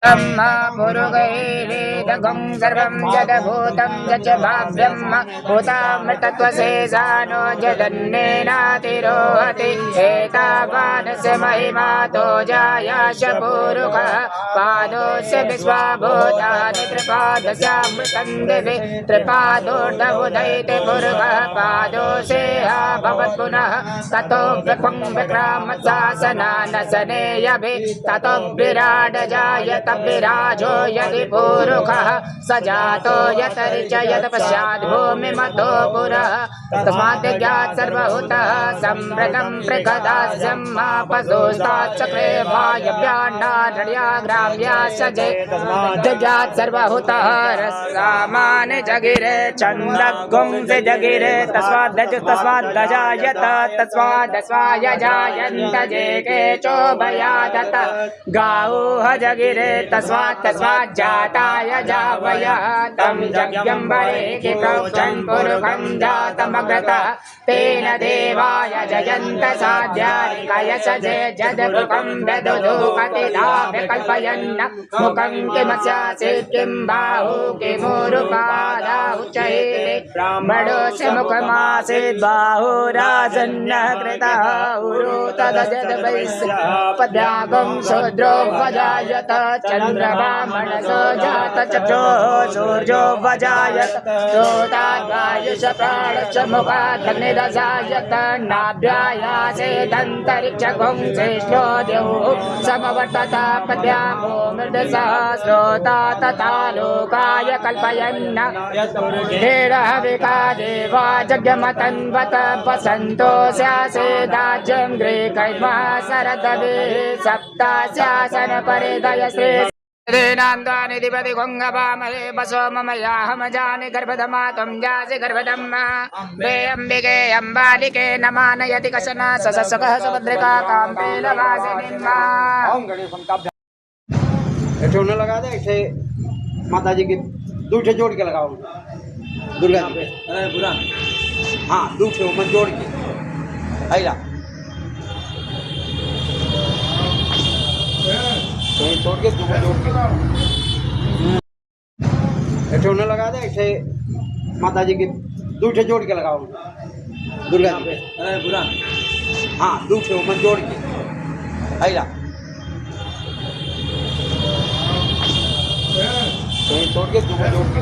ब्रह्म पुरुगैरेदगं सर्वं यद्भूतं यच्च भाव्यं भूतामृतत्वशेषानो यदन्नेनातिरोहति एतावानस्य महिमातो जायाश पुरुषः पादोऽस्य विश्वभूतानि त्रिपादस्यामृतं दिवि त्रिपादोर्धबुधैते पुरुषः पादोऽस्येह भवत् पुनः ततो विक्रामशासनानशनेयभि ततो विराड जायत विराजो यदि पुरुषः स जातो यत ऋचयत पश्चात् भूमिमतो पुरः तस्मात् ज्ञात् सर्वभूतः सम्प्रदं प्रकदास्यं पशुस्ताच्चक्रे वायव्याण्डारण्या ग्राम्याश्चे ज्ञात् सर्वभूतः रसामान् जगिरे छन्दगुंसि जगिरे तस्माद्दजायत तस्मादस्वायजायन्त जे केचोभयादत गावोह जगिरे तस्माज्जाताय जावयः तं यज्ञं बलेहि प्रोक्षन् पुरुषं जातमग्रतः तेन देवाय जयन्त साध्यानि कयसजे जदपुकं व्यदुदुकतिधा विकल्पयन्न मुखं किमस्यासीत् किं बाहु किमुरुपादाहुच्चैते ब्राह्मणोऽस्य मुखमासीत् बाहुरासन्नः कृतः उरु तदजद्वैश्यपद्यागं शूद्रो वजायत चन्द्रमा मनसो जात चक्षुः सूर्यो वजायत श्रोताद्वायुष प्राणश्च मुखादग्निरजायत नाभ्यायासेदन्तरिक्षगुं श्रेष्ठो द्यौः समवर्तत पद्यागो मृदसः श्रोता तथा लोकाय कल्पयन्न हेरहविका देवा जग्यमतन्वत वसन्तो स्यासेदाज्यं ग्रीकैर्मा शरदवे सप्तास्यासन परिदय श्री नान्दानिधिपति गङ्गवामहे बसो मम याहम जानि गर्भधमा त्वं जासि गर्भधम्मा वे अम्बिके अम्बालिके नमानयति कशन सससकः सुभद्रिका काम्बेलवासिनीम्मा ऐसे उन्हें लगा दे ऐसे माता जी की दूठे जोड़ के लगाओ दुर्गा जी अरे बुरा हाँ दूठे मन जोड़ के आइला छोड़ के दूठे जोड़ के ऐसे उन्हें लगा दे ऐसे माता जी की दूठे जोड़ के लगाओ दुर्गा जी अरे बुरा हाँ दूठे मन जोड़ के आइला छोड़ के दूठे जोड़ के